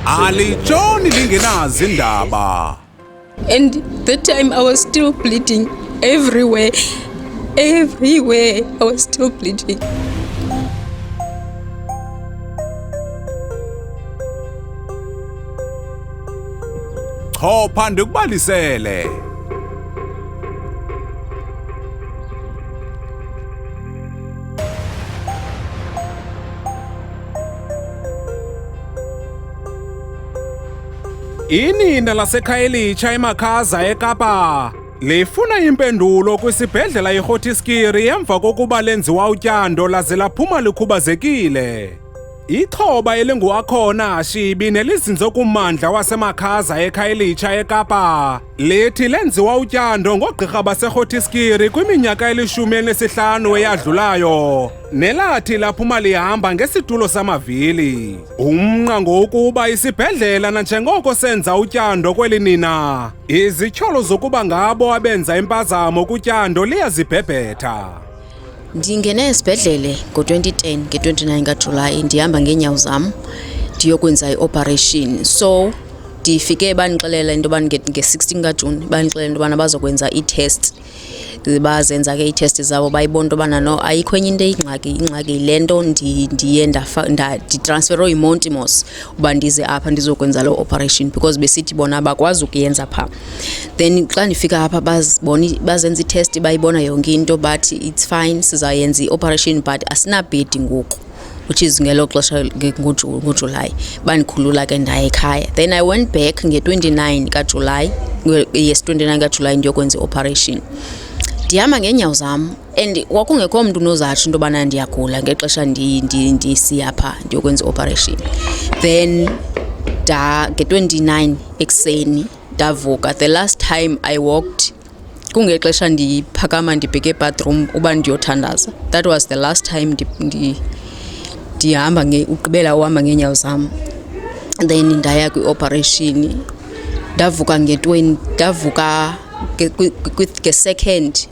Alitshoni lingenazi indaba. And that time I was still bleeding everywhere. Everywhere I was still bleeding. Chopha ndikubalisele. Inina laseKhayelitsha eMakhaza eKapa lifuna impendulo kwisibhedlela iGotiskiri emva kokuba lenziwa utyando laze laphuma likhubazekile. Ixhoba elinguwakhona Shibi nelizinzo kummandla waseMakhaza eKhayelitsha eKapa lithi lenziwa utyando ngoogqirha baseGotiskiri kwiminyaka eli-15 eyadlulayo nelathi laphuma lihamba ngesitulo samavili. Umnqa ngokuba isibhedlela nanjengoko senza utyando kweli nina, izityholo zokuba ngabo abenza impazamo kutyando liyazibhebhetha. Ndingene esibhedlele ngo-2010 nge-29 kaJulayi ndihamba ngeenyawo zam ndiyokwenza i-operation. So ndifike bandixelela into yoba nge-16 kaJuni bandixelela into yobana bazokwenza ii-test. Bazenza ke ii-test zabo bayibona into yobana no ayikho enye into ingxaki yile nto ndiye nditransferwe yiMontimos uba ndize apha ndizokwenza loo operation because besithi bona bakwazi ukuyenza phaa. Then xa ndifika apha bazenza i-test bayibona yonke into but it's fine sizayenza i-operation but asinabhedi ngoku, which is ngelo xesha ngoJulayi. Bandikhulula ke ndaya ekhaya. Then I went back nge-29 kaJulayi, yes 29 kaJulayi ndiyokwenza i-operation. Ndihamba ngeenyawo zam and kwakungekho mntu unozatsho into yobana ndiyagula ngexesha ndisiya phaa ndiyokwenza i-operation. Then nge-29 ekuseni ndavuka. The last time I walked kungexesha ndiphakama ndibheke ebathroom uba ndiyothandaza. That was the last time ndihamba ugqibela uhamba ngeenyawo zam. Then ndaya kwi-operation. Ndavuka nge-second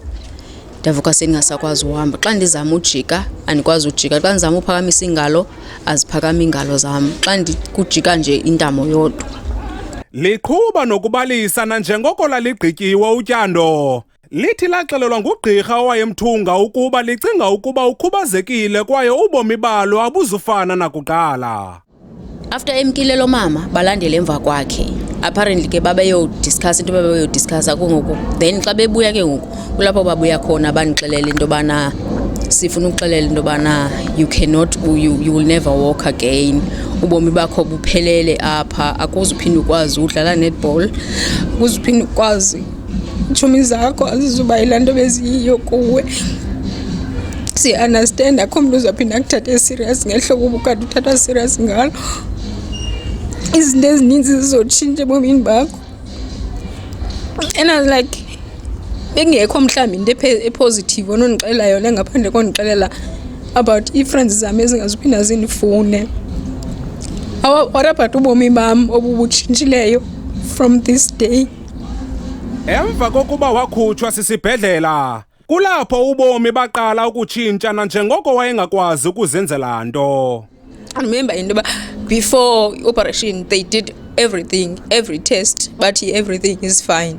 ndavuka sendingasakwazi uhamba. Xa ndizama ujika andikwazi ujika, xa ndizama uphakamisa iingalo aziphakami iingalo zam, xa ndikujika nje intamo yodwa. Liqhuba nokubalisa nanjengoko laligqityiwe utyando. Lithi laxelelwa ngugqirha owayemthunga ukuba licinga ukuba ukhubazekile kwaye ubomi balo abuzufana nakuqala. After emkile lo mama balandele emva kwakhe. Apparently ke babeyodiscuss into babeyodiscussa kungoku. Then xa bebuya ke ngoku kulapho babuya khona bandixelela into bana sifuna ukuxelela into bana you will never walk again. Ubomi bakho buphelele apha, akuzuphinda ukwazi udlala netball, akuzuphinda ukwazi itshomi zakho azizuba yilaa nto beziyiyo kuwe. Si-understand akho mntu uzaphinda akuthathe serious ngehlobo ubukade uthathwa serious ngalo. Izinto ezininzi zizotshintsha ebomini bakho. And I was like, bengekho mhlawumbi into epositive onondixelela yona ngaphandle kondixelela about ii-friends zam ezingazuphinda zindifune. What about ubomi bam obubutshintshileyo from this day? Emva kokuba wakhutshwa sisibhedlela, kulapho ubomi baqala ukutshintsha nanjengoko wayengakwazi ukuzenzela nto. I remember into yoba before operation they did everything, every test, but everything is fine.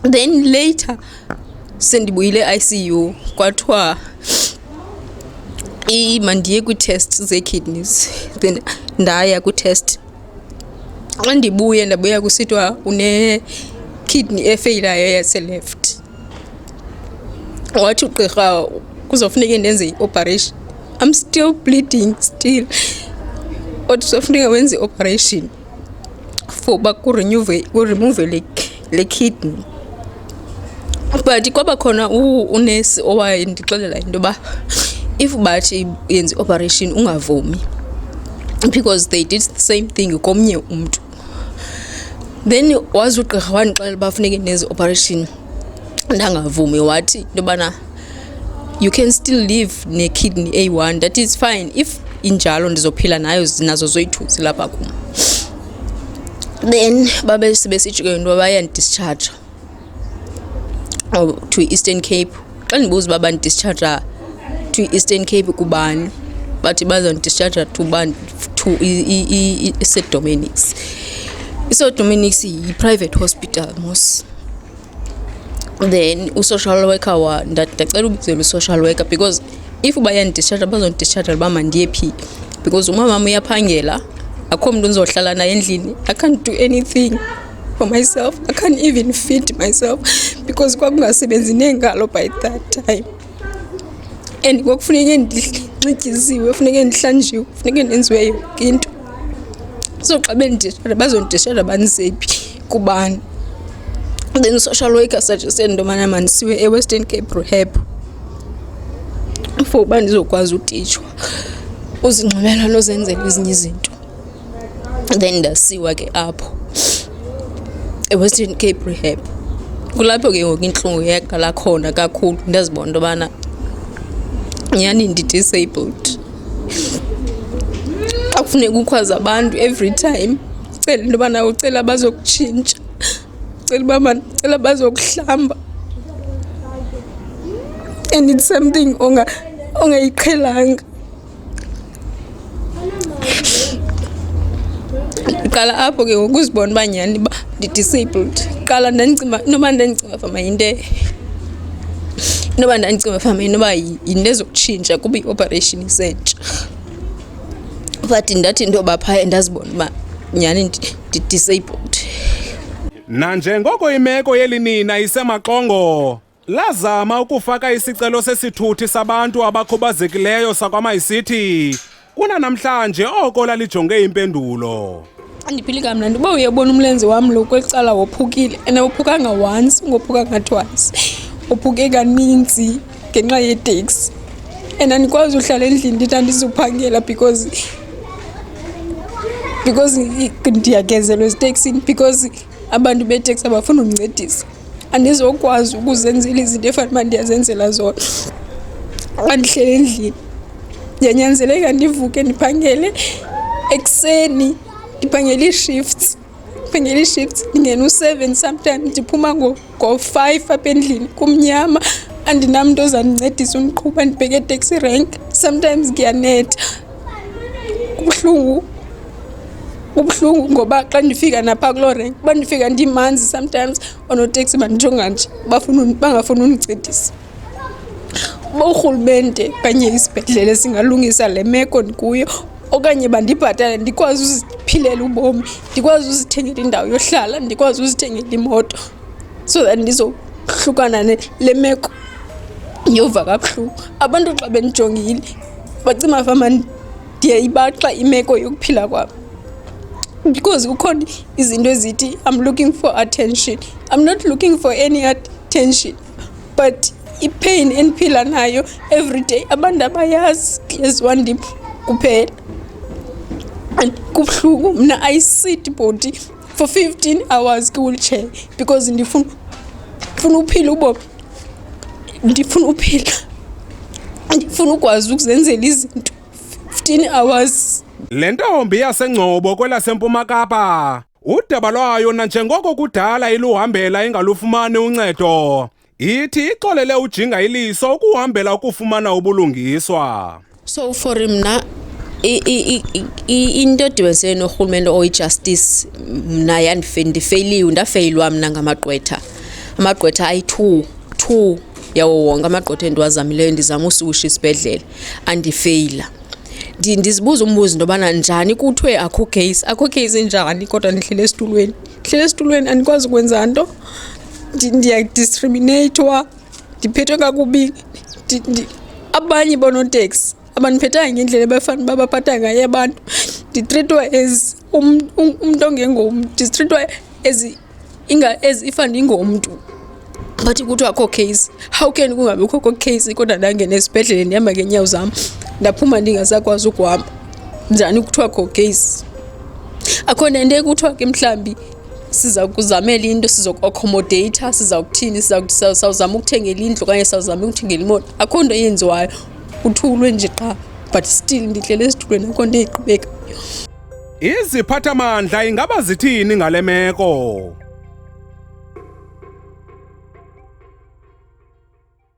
Then later sendibuyile ICU kwathiwa mandiye kwi-test ze-kidneys. Then ndaya kwi-test. Xa ndabuya kusithiwa une-kidney efeyilayo yase-left. Wathi ugqirha kuzofuneka ndenze i-operation. I'm still bleeding still. But kuzofuneka wenze i-operation for uba kuremove le kidney. But kwaba khona unesi owayendixelela into yoba if bathi yenze operation ungavumi, because they did the same thing komnye umntu. Then wazi ugqirha wandixelela uba funeke ndenze operation ndangavumi. Wathi into yobana you can still live ne-kidney A1, that is fine. If injalo ndizophila nazo zoyi-2 zilapha kum. Then sebesitsho ke into bayandischarge to Eastern Cape. Xa ndibuza uba bandischarge to Eastern Cape kubani, bathi bazondischarge to to St Dominics. St Dominics yi-private hospital mos. Then u-social worker ndacela ubizela u-social worker because if bayandishata bazondishata bama ndiye phi because umamam uyaphangela akho muntu ndizohlala naye endlini. I can't do anything for myself. I can't even feed myself because kwakungasebenzi nengalo by that time. And kwakufuneke ndinxityisiwe, kufuneke ndihlanjiwe, kufuneke ndenziwe yonke into. So xa bendishata bazondishata banisephi kubani. Then social worker suggested into yobana mandisiwe eWestern Cape Rehab for uba ndizokwazi utitshwa uzinxibelelwano zenzela ezinye izinto. Then ndasiwa ke apho eWestern Cape Rehab. Kulapho ke ngoku intlungu yaqala khona kakhulu, ndazibona into yobana nyhani ndi-disabled. Xa kufuneka ukhwaza abantu every time ucela into yobana ucela bazokutshintsha, ucela bazokuhlamba, and it's something ongayiqhelanga. Qala apho ke ngokuzibona uba nyhani uba ndi-disabled. Qala noba ndandicinga fama inoba yinto ezokutshintsha kuba i-operation isentsha. But ndathi into yoba phaya ndazibona uba nyhani ndi-disabled. Nanjengoko imeko yeli nina isemaxongo, lazama ukufaka isicelo sesithuthi sabantu abakhubazekileyo sakwaMyCity. Kunanamhlanje oko lalijonge impendulo. Andiphili kamnandi uba uyabona umlenze wam lo kwecala wophukile, and awuphukanga once, ungophukanga twice. Uphuke kaninzi ngenxa yeteksi. And andikwazi uhlala endlini ndithi andizuphangela because ndiyagezelwa eziteksini, because abantu beteksi abafuna undincedisa. Andizokwazi ukuzenzela izinto efanele uba ndiyazenzela zona xa ndihlele endlini. Ndiyanyanzeleka ndivuke ndiphangele ekuseni, ndiphangele ii-shifts. Ndingena u-7 sometimes, ndiphuma ngo-5 apha endlini kumnyama. Andinamntu ozandincedisa undiqhuba ndibheke eteksi rank. Sometimes kuyanetha, kubuhlungu ngoba xa ndifika napha kuloo rank, uba ndifika ndimanzi sometimes oonoteksi bandijonga nje bangafuni undincedisa. Uba urhulumente okanye isibhedlele singalungisa le meko ndikuyo, okanye bandibhatale ndikwazi uziphilela ubomi, ndikwazi uzithengela indawo yohlala, ndikwazi uzithengela imoto, so that ndizohlukana le meko ndiyova kabuhlungu. Abantu xa bendijongile bacima fama ndiyayibaxa imeko yokuphila kwabo, because kukhona izinto ezithi I'm looking for attention. I'm not looking for any attention, but i-pain endiphila nayo every day abantu abayazi, yaziwa ndim kuphela. And kubuhlungu, mna I sit body for 15 hours kwi-wheelchair because ndifuna uphila ubomi, ndifuna ukwazi ukuzenzela izinto 15 hours. Le ntombi yaseNgcobo kwelaseMpuma Kapa, udaba lwayo nanjengoko kudala iluhambela ingalufumani uncedo, ithi ixolele ujinga iliso ukuhambela ukufumana ubulungiswa. So for mna into edibenisene norhulumente oyi-justice, mna yandifeyiliwe, ndafeyilwa mna ngamagqwetha. Amagqwetha ayi-2 yawo wonke amagqwetha endiwazamileyo, ndizama ususha isibhedlele, andifeyila. Ndizibuza umbuzo into yobana njani kuthiwe akho case njani kodwa ndihlele esitulweni andikwazi ukwenza nto, ndiyadiscriminatwa, ndiphethwe kakubi. Abanye bonooteksi abandiphethanga ngendlela ebafana uba baphatha ngayo abantu, nditreatwa as umntu ongengomntu, nditreatwa as if andingomntu. Bathi kuthiwa akho case. How can kungabikho case kodwa ndangena esibhedlele ndihamba ngeenyawo zam, ndaphuma ndingasakwazi ukuhamba? Njani kuthiwa akho case? Akho nento ekuthiwa ke mhlambi siza kuzamela into, sizoku-accommodate, sizawukuthini, sizawuzama ukuthengela indlu okanye sizawuzama ukuthengela imoto. Akho nto eyenziwayo, kuthulwe nje qha, but still ndihlele esitulweni, akho nto eyiqhubekayo. Iziphathamandla ingaba zithini ngale meko?